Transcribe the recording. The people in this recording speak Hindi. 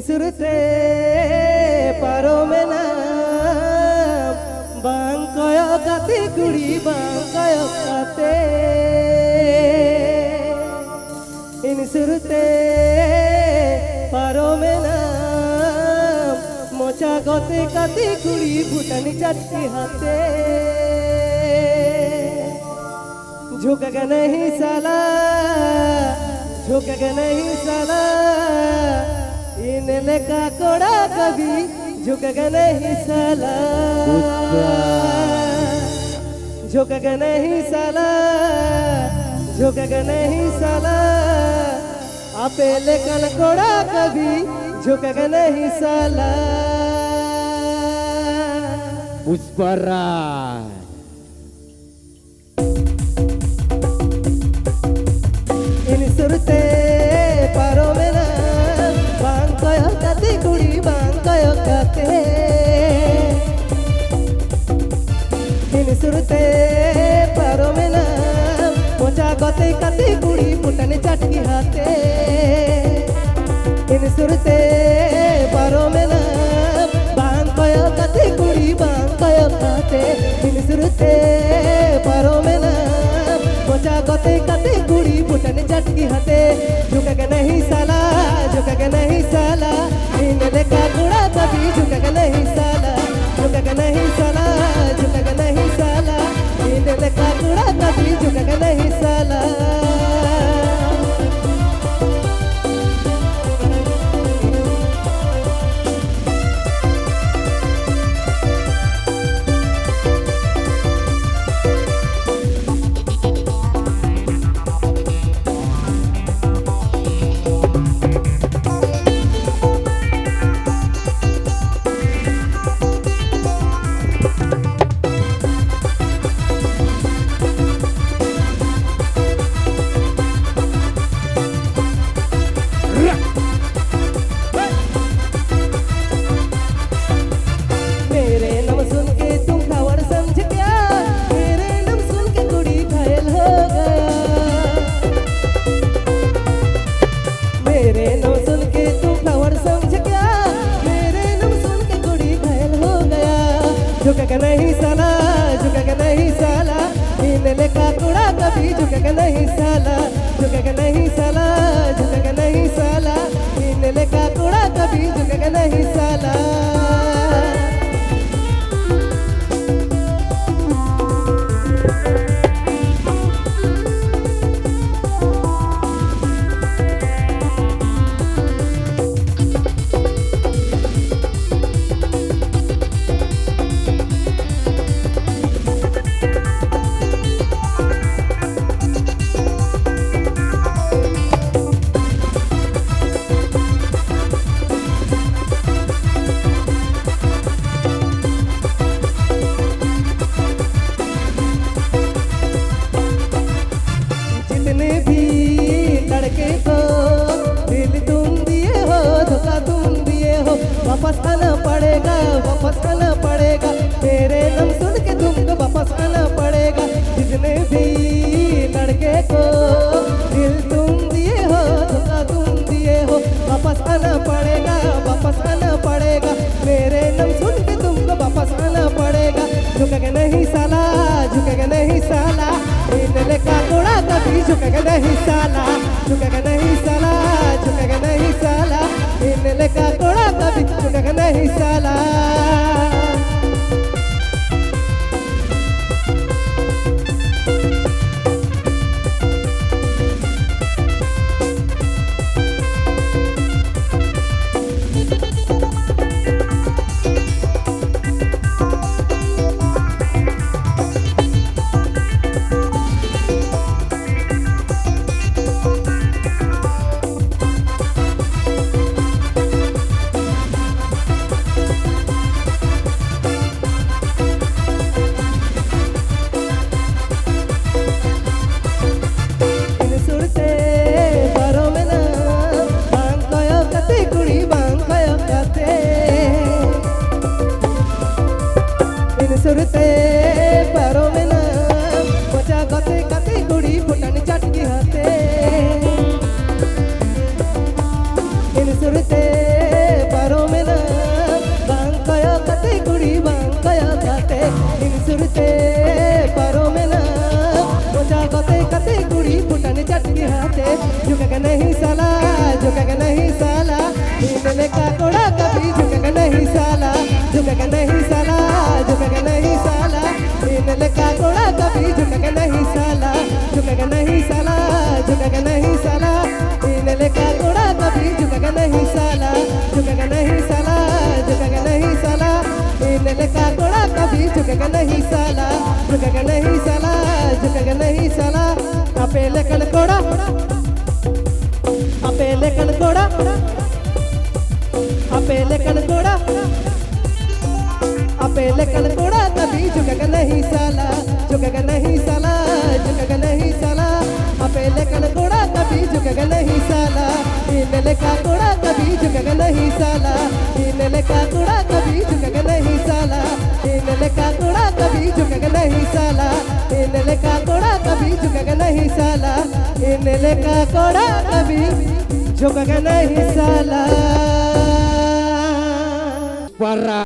surte paromena bang koyo kate kuri bang koyo kate ini surte paromena mocha gote kate kuri butani chatti hate झुकेगा नहीं साला झुकेगा नहीं साला इन लेका कोड़ा कभी झुकेगा नहीं साला झुकेगा नहीं साला झुकेगा नहीं साला आपे लेकन कोड़ा कभी झुकेगा नहीं साला Pushpraj surte paromena bang koyo kate kuri bang koyo kate ini surte paromena mocha gote kate kuri putane chatki hate ini surte paromena bang koyo kate kuri bang koyo kate ini surte paromena mocha गोते कते कुड़ी पुटन चटकी हते झुकेगा नहीं साला झुकेगा नहीं साला इन लेका कुड़ा कभी झुकेगा नहीं साला झुकेगा नहीं साला झुकेगा नहीं साला इन लेका कुड़ा कभी झुकेगा नहीं साला झुकेगा नहीं साला झुकेगा नहीं साला इन लेका कुड़ा कभी झुकेगा नहीं साला झुकेगा नहीं साला झुकेगा नहीं साला इन लेका कुड़ा कभी झुकेगा नहीं साला जितने भी लड़के को दिल तुम दिए हो धोखा तुम दिए हो वापस आना पड़ेगा तेरे नाम सुन के तुमको वापस आना पड़ेगा जितने भी लड़के को दिल तुम दिए हो धोखा तुम दिए हो वापस आना पड़ेगा मेरे नाम सुन के तुमको वापस आना पड़ेगा झुकेगा नहीं साला झुकेगा नहीं साला इन लेका कोड़ा कभी झुकेगा नहीं साला झुकेगा नहीं साला झुकेगा नहीं साला इन लेका कोड़ा कभी झुकेगा नहीं साला दिन सुरते पारो में ना मोचा गते कते कुड़ी फुटन चटकी हाथे झुकेगा नहीं साला झुकेगा नहीं साला इनले का कोड़ा कभी झुकेगा नहीं साला झुकेगा नहीं साला झुकेगा नहीं साला इनले का कोड़ा कभी झुकेगा नहीं साला झुकेगा नहीं साला झुकेगा नहीं साला इनले का कोड़ा कभी झुकेगा नहीं साला झुकेगा नहीं साला झुकेगा नहीं साला इनले का कोड़ा कभी झुकेगा नहीं साला झुकेगा नहीं साला झुकेगा नहीं साला अपेले कन कोड़ा अपेले कन कोड़ा अपेले कन कोड़ा अपेले कन कोड़ा कभी झुकेगा नहीं साला झुकेगा नहीं साला झुकेगा नहीं साला अपेले कन कोड़ा कभी झुकेगा नहीं साला इनले का कोड़ा कभी झुकेगा नहीं साला इनले का कोड़ा कभी झुकेगा नहीं साला इनले का कोड़ा कभी झुकेगा नहीं साला इनले का कोड़ा कभी झुकेगा नहीं साला इनले का कोड़ा कभी झुकेगा नहीं साला